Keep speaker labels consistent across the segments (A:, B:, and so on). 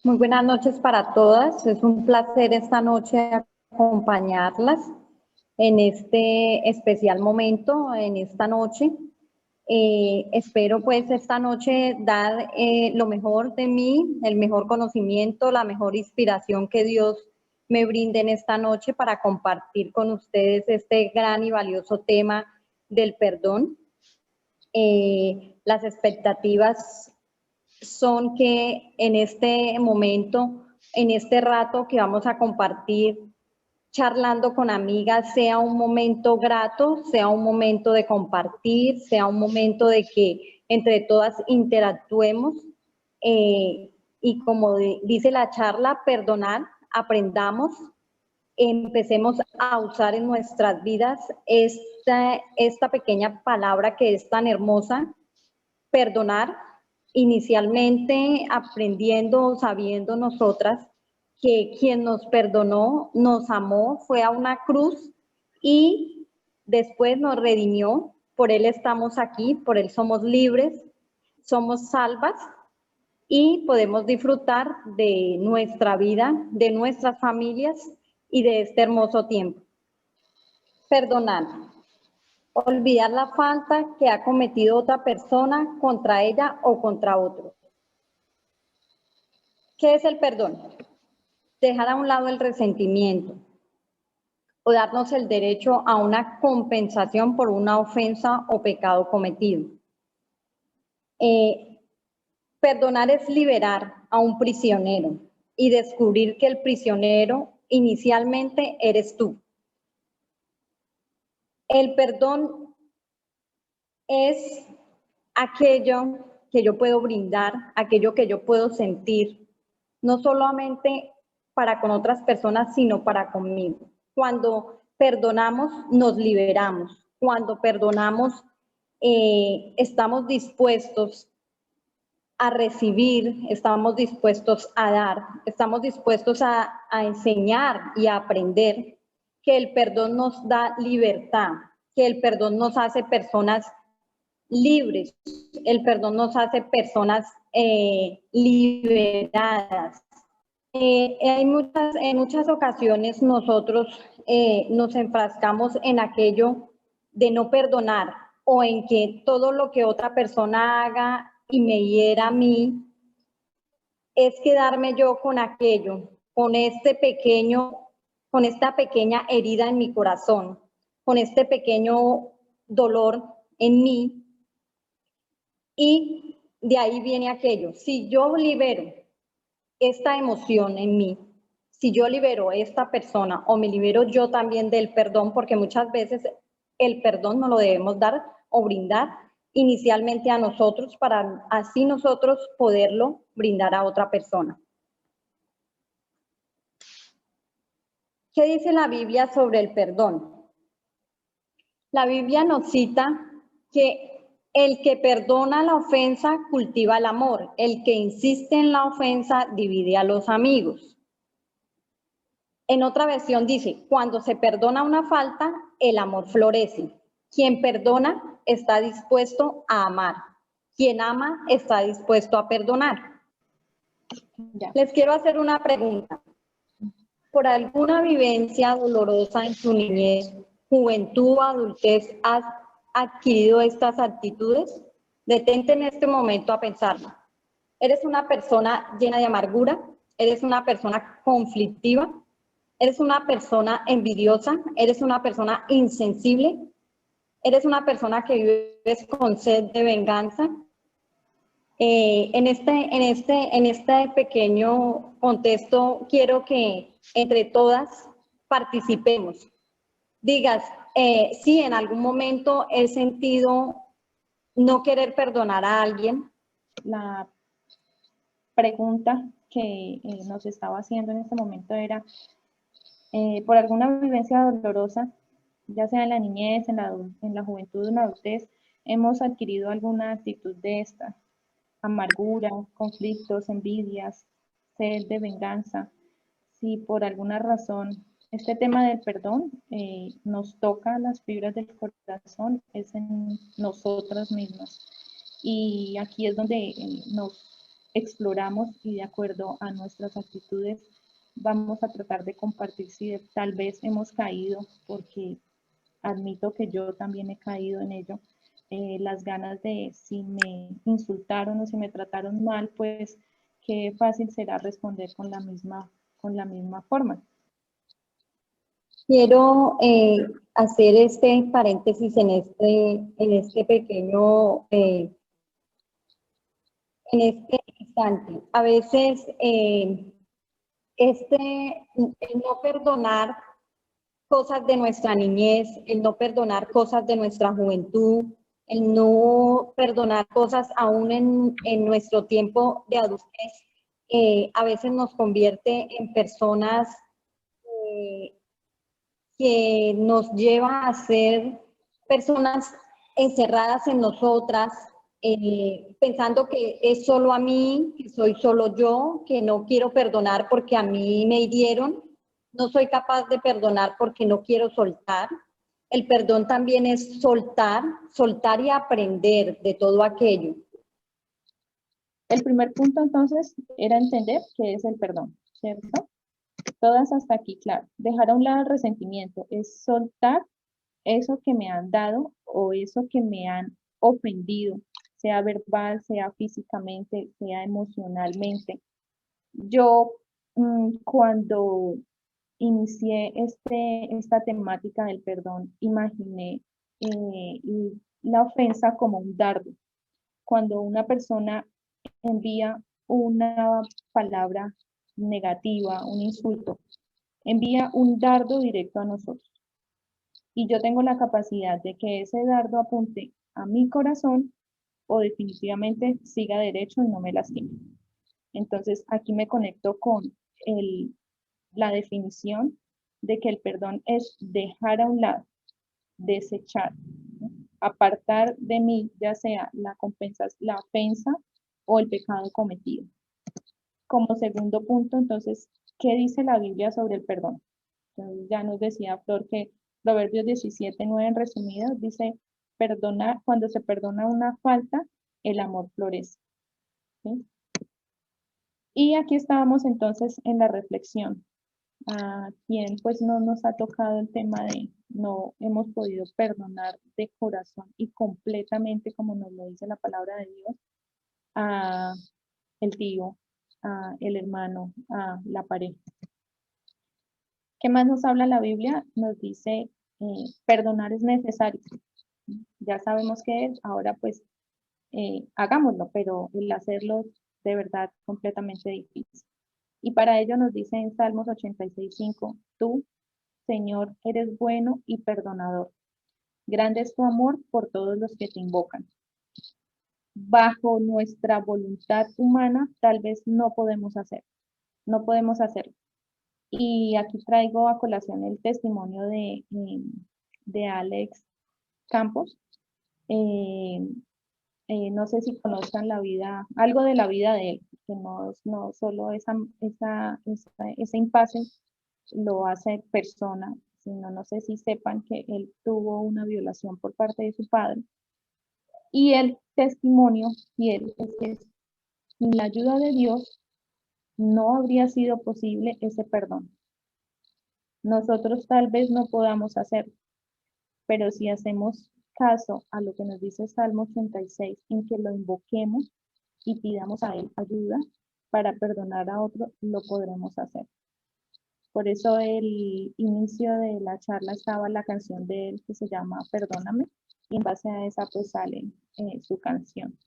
A: Muy buenas noches para todas. Es un placer esta noche acompañarlas en este especial momento, en esta noche. Espero pues esta noche dar lo mejor de mí, el mejor conocimiento, la mejor inspiración que Dios me brinde en esta noche para compartir con ustedes este gran y valioso tema del perdón. Las expectativas son que en este momento, en este rato que vamos a compartir charlando con amigas, sea un momento grato, sea un momento de compartir, sea un momento de que entre todas interactuemos y como dice la charla, perdonar, aprendamos, empecemos a usar en nuestras vidas esta pequeña palabra que es tan hermosa, perdonar, inicialmente aprendiendo, sabiendo nosotras que quien nos perdonó, nos amó, fue a una cruz y después nos redimió. Por Él estamos aquí, por Él somos libres, somos salvas y podemos disfrutar de nuestra vida, de nuestras familias y de este hermoso tiempo. Perdonar. Olvidar la falta que ha cometido otra persona contra ella o contra otro. ¿Qué es el perdón? Dejar a un lado el resentimiento o darnos el derecho a una compensación por una ofensa o pecado cometido. Perdonar es liberar a un prisionero y descubrir que el prisionero inicialmente eres tú. El perdón es aquello que yo puedo brindar, aquello que yo puedo sentir, no solamente para con otras personas, sino para conmigo. Cuando perdonamos, nos liberamos. Cuando perdonamos, estamos dispuestos a recibir, estamos dispuestos a dar, estamos dispuestos a enseñar y a aprender que el perdón nos da libertad, que el perdón nos hace personas libres, el perdón nos hace personas liberadas. En muchas ocasiones nosotros nos enfrascamos en aquello de no perdonar o en que todo lo que otra persona haga y me hiera a mí es quedarme yo con aquello, con con esta pequeña herida en mi corazón, con este pequeño dolor en mí. Y de ahí viene aquello. Si yo libero esta emoción en mí, si yo libero a esta persona o me libero yo también del perdón, porque muchas veces el perdón no lo debemos dar o brindar inicialmente a nosotros para así nosotros poderlo brindar a otra persona. ¿Qué dice la Biblia sobre el perdón? La Biblia nos cita que el que perdona la ofensa cultiva el amor, el que insiste en la ofensa divide a los amigos. En otra versión dice, cuando se perdona una falta, el amor florece. Quien perdona está dispuesto a amar. Quien ama está dispuesto a perdonar. Ya. Les quiero hacer una pregunta. ¿Por alguna vivencia dolorosa en tu niñez, juventud o adultez has adquirido estas actitudes? Detente en este momento a pensarlo. ¿Eres una persona llena de amargura? ¿Eres una persona conflictiva? ¿Eres una persona envidiosa? ¿Eres una persona insensible? ¿Eres una persona que vives con sed de venganza? En este pequeño contexto quiero que entre todas participemos. Digas, sí, en algún momento he sentido no querer perdonar a alguien.
B: La pregunta que nos estaba haciendo en este momento era, por alguna vivencia dolorosa, ya sea en la niñez, en la juventud, en la adultez, hemos adquirido alguna actitud de esta. Amargura, conflictos, envidias, sed de venganza. Si por alguna razón este tema del perdón nos toca las fibras del corazón, es en nosotras mismas. Y aquí es donde nos exploramos y de acuerdo a nuestras actitudes vamos a tratar de compartir si tal vez hemos caído, porque admito que yo también he caído en ello. Las ganas de si me insultaron o si me trataron mal, pues qué fácil será responder con la misma forma.
A: Quiero hacer este paréntesis en este pequeño, en este instante. A veces el no perdonar cosas de nuestra niñez, el no perdonar cosas de nuestra juventud, el no perdonar cosas aún en nuestro tiempo de adultez, a veces nos convierte en personas eh, que nos lleva a ser personas encerradas en nosotras, pensando que es solo a mí, que soy solo yo, que no quiero perdonar porque a mí me hirieron, no soy capaz de perdonar porque no quiero soltar. El perdón también es soltar, soltar y aprender de todo aquello.
B: El primer punto entonces era entender qué es el perdón, ¿cierto? Todas hasta aquí, claro. Dejar a un lado el resentimiento es soltar eso que me han dado o eso que me han ofendido, sea verbal, sea físicamente, sea emocionalmente. Yo cuando inicié esta temática del perdón, imaginé la ofensa como un dardo. Cuando una persona envía una palabra negativa, un insulto, envía un dardo directo a nosotros. Y yo tengo la capacidad de que ese dardo apunte a mi corazón o definitivamente siga derecho y no me lastime. Entonces aquí me conecto con la definición de que el perdón es dejar a un lado, desechar, ¿no? Apartar de mí ya sea la ofensa o el pecado cometido. Como segundo punto, entonces, ¿qué dice la Biblia sobre el perdón? Entonces, ya nos decía Flor que Proverbios 17:9 en resumidas dice, perdonar, cuando se perdona una falta, el amor florece. ¿Sí? Y aquí estábamos entonces en la reflexión. A quien pues no nos ha tocado el tema de no hemos podido perdonar de corazón y completamente, como nos lo dice la palabra de Dios, a el tío, a el hermano, a la pareja. ¿Qué más nos habla la Biblia? Nos dice, perdonar es necesario. Ya sabemos qué es, ahora pues hagámoslo, pero el hacerlo de verdad completamente difícil. Y para ello nos dice en Salmos 86:5, tú, Señor, eres bueno y perdonador. Grande es tu amor por todos los que te invocan. Bajo nuestra voluntad humana, tal vez no podemos hacerlo. Y aquí traigo a colación el testimonio de Alex Campos. Eh, no sé si conozcan algo de la vida de él, que no solo ese impasse lo hace persona, sino no sé si sepan que él tuvo una violación por parte de su padre. Y el testimonio fiel es que sin la ayuda de Dios no habría sido posible ese perdón. Nosotros tal vez no podamos hacerlo, pero si hacemos caso a lo que nos dice Salmo 86, en que lo invoquemos y pidamos a Él ayuda para perdonar a otro, lo podremos hacer. Por eso el inicio de la charla estaba la canción de él que se llama Perdóname, y en base a esa pues sale su canción.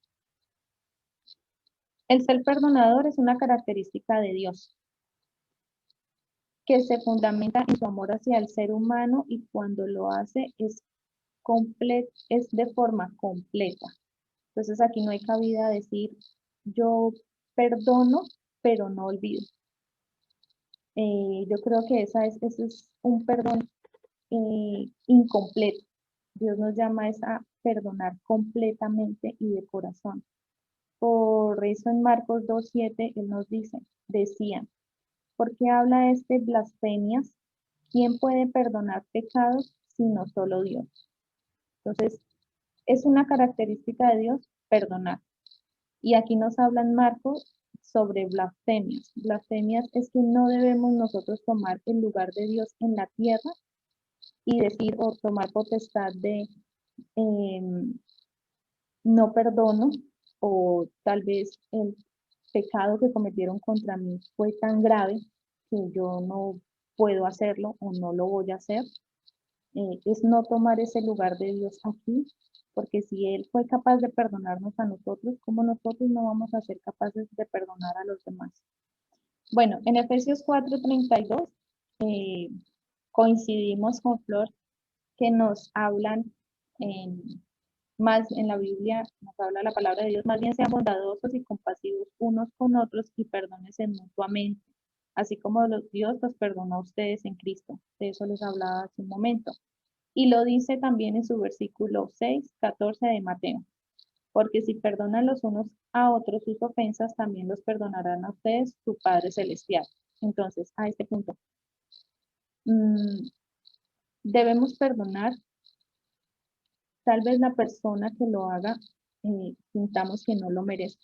B: El ser perdonador es una característica de Dios que se fundamenta en su amor hacia el ser humano y cuando lo hace es de forma completa. Entonces aquí no hay cabida a decir yo perdono, pero no olvido. Yo creo que ese es un perdón incompleto. Dios nos llama a perdonar completamente y de corazón. Por eso en Marcos 2:7 Él nos decía, ¿por qué habla blasfemias? ¿Quién puede perdonar pecados sino solo Dios? Entonces, es una característica de Dios perdonar. Y aquí nos habla en Marcos sobre blasfemias. Blasfemias es que no debemos nosotros tomar el lugar de Dios en la tierra y decir o tomar potestad de no perdono, o tal vez el pecado que cometieron contra mí fue tan grave que yo no puedo hacerlo o no lo voy a hacer. Es no tomar ese lugar de Dios aquí, porque si Él fue capaz de perdonarnos a nosotros, ¿cómo nosotros no vamos a ser capaces de perdonar a los demás? Bueno, en Efesios 4:32 coincidimos con Flor, que nos hablan más en la Biblia, nos habla la palabra de Dios, más bien sean bondadosos y compasivos unos con otros y perdónense mutuamente, así como Dios los perdonó a ustedes en Cristo. De eso les hablaba hace un momento. Y lo dice también en su versículo 6:14 de Mateo. Porque si perdonan los unos a otros sus ofensas, también los perdonarán a ustedes su Padre Celestial. Entonces, a este punto, debemos perdonar. Tal vez la persona que lo haga sintamos que no lo merece,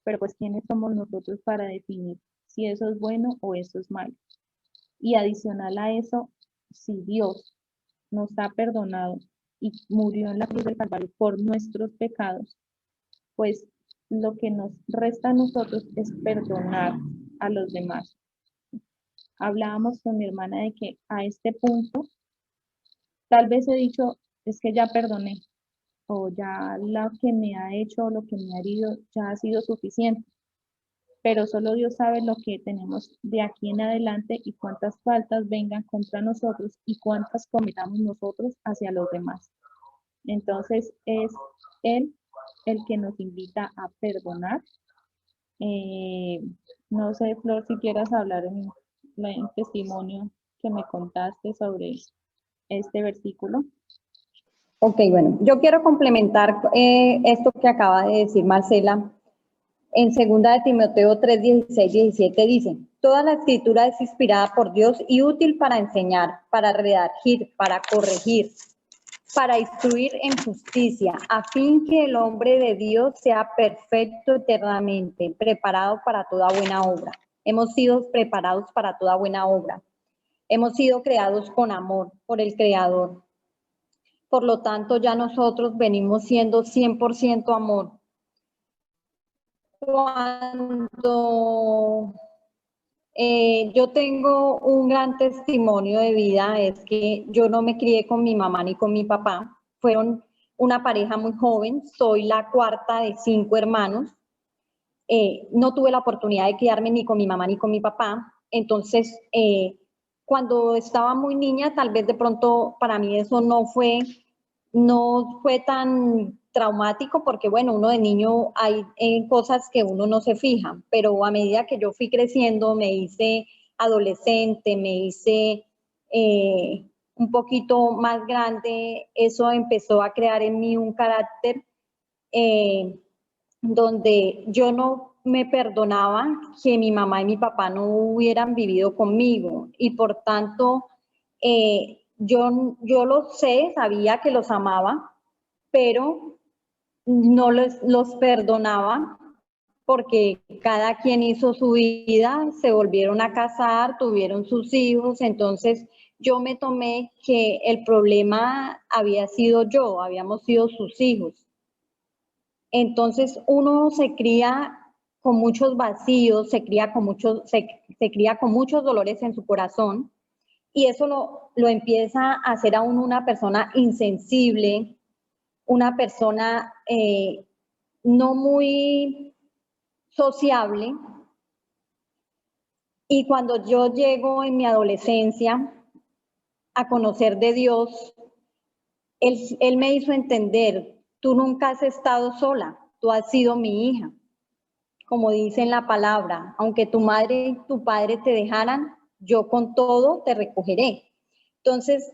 B: pero pues ¿quiénes somos nosotros para definir si eso es bueno o eso es malo? Y adicional a eso, si Dios nos ha perdonado y murió en la cruz del Calvario por nuestros pecados, pues lo que nos resta a nosotros es perdonar a los demás. Hablábamos con mi hermana de que a este punto, tal vez he dicho, es que ya perdoné, o ya lo que me ha hecho, lo que me ha herido, ya ha sido suficiente. Pero solo Dios sabe lo que tenemos de aquí en adelante y cuántas faltas vengan contra nosotros y cuántas cometamos nosotros hacia los demás. Entonces es Él el que nos invita a perdonar. No sé, Flor, si quieras hablar en el testimonio que me contaste sobre este versículo.
A: Ok, bueno, yo quiero complementar esto que acaba de decir Marcela. En 2 de Timoteo 3:16-17 dice: toda la escritura es inspirada por Dios y útil para enseñar, para redarguir, para corregir, para instruir en justicia, a fin que el hombre de Dios sea perfecto eternamente, preparado para toda buena obra. Hemos sido preparados para toda buena obra. Hemos sido creados con amor por el Creador. Por lo tanto, ya nosotros venimos siendo 100% amor. Cuando yo tengo un gran testimonio de vida, es que yo no me crié con mi mamá ni con mi papá. Fueron una pareja muy joven, soy la cuarta de 5 hermanos. No tuve la oportunidad de criarme ni con mi mamá ni con mi papá. Entonces, cuando estaba muy niña, tal vez de pronto para mí eso no fue tan traumático, porque bueno, uno de niño hay cosas que uno no se fija, pero a medida que yo fui creciendo, me hice adolescente, me hice un poquito más grande, eso empezó a crear en mí un carácter donde yo no me perdonaba que mi mamá y mi papá no hubieran vivido conmigo, y por tanto yo lo sé, sabía que los amaba, pero no los perdonaba porque cada quien hizo su vida, se volvieron a casar, tuvieron sus hijos. Entonces yo me tomé que el problema había sido yo, habíamos sido sus hijos. Entonces uno se cría con muchos vacíos, se cría con muchos dolores en su corazón, y eso lo empieza a hacer a uno una persona insensible, una persona no muy sociable. Y cuando yo llego en mi adolescencia a conocer de Dios, él me hizo entender: tú nunca has estado sola, tú has sido mi hija. Como dice en la palabra, aunque tu madre y tu padre te dejaran, yo con todo te recogeré. Entonces,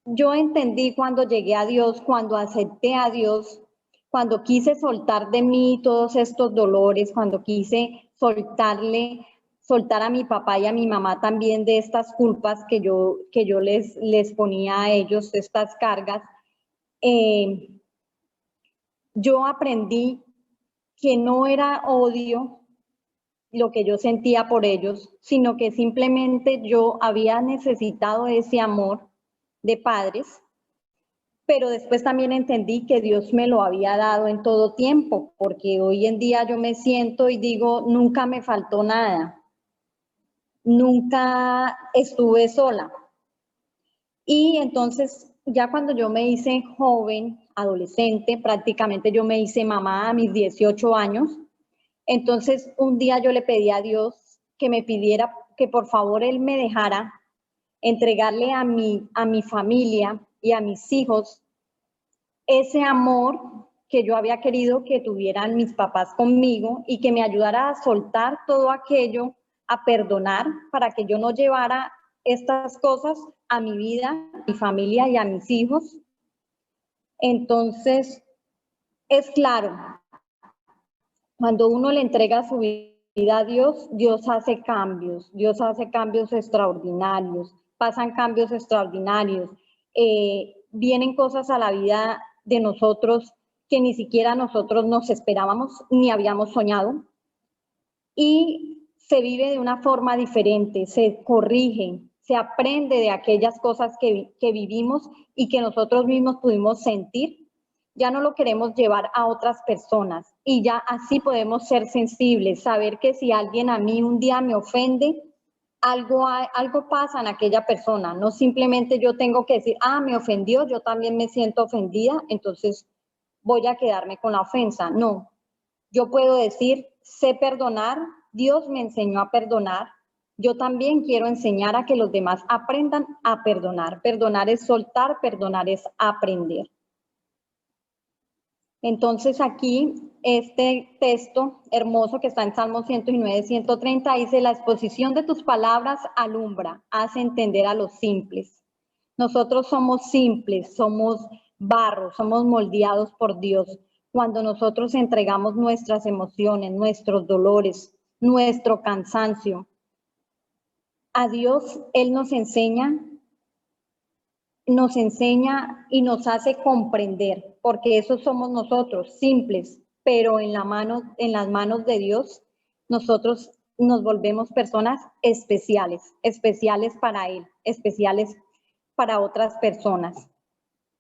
A: yo entendí cuando llegué a Dios, cuando acepté a Dios, cuando quise soltar de mí todos estos dolores, cuando quise soltar a mi papá y a mi mamá también de estas culpas que yo les ponía a ellos, estas cargas. Yo aprendí que no era odio, lo que yo sentía por ellos, sino que simplemente yo había necesitado ese amor de padres, pero después también entendí que Dios me lo había dado en todo tiempo, porque hoy en día yo me siento y digo, nunca me faltó nada, nunca estuve sola. Y entonces, ya cuando yo me hice joven, adolescente, prácticamente yo me hice mamá a mis 18 años, entonces un día yo le pedí a Dios que me pidiera que por favor Él me dejara entregarle a mi familia y a mis hijos ese amor que yo había querido que tuvieran mis papás conmigo y que me ayudara a soltar todo aquello, a perdonar, para que yo no llevara estas cosas a mi vida, a mi familia y a mis hijos. Entonces, es claro, cuando uno le entrega su vida a Dios, Dios hace cambios extraordinarios, pasan cambios extraordinarios, vienen cosas a la vida de nosotros que ni siquiera nosotros nos esperábamos ni habíamos soñado, y se vive de una forma diferente, se corrige, se aprende de aquellas cosas que vivimos y que nosotros mismos pudimos sentir. Ya no lo queremos llevar a otras personas y ya así podemos ser sensibles, saber que si alguien a mí un día me ofende, algo pasa en aquella persona, no simplemente yo tengo que decir, me ofendió, yo también me siento ofendida, entonces voy a quedarme con la ofensa. No, yo puedo decir, sé perdonar, Dios me enseñó a perdonar, yo también quiero enseñar a que los demás aprendan a perdonar. Perdonar es soltar, perdonar es aprender. Entonces aquí, este texto hermoso que está en Salmo 109, 130, dice, la exposición de tus palabras alumbra, hace entender a los simples. Nosotros somos simples, somos barro, somos moldeados por Dios. Cuando nosotros entregamos nuestras emociones, nuestros dolores, nuestro cansancio a Dios, Él nos enseña y nos hace comprender, porque eso somos nosotros, simples, pero en las manos de Dios, nosotros nos volvemos personas especiales, especiales para Él, especiales para otras personas.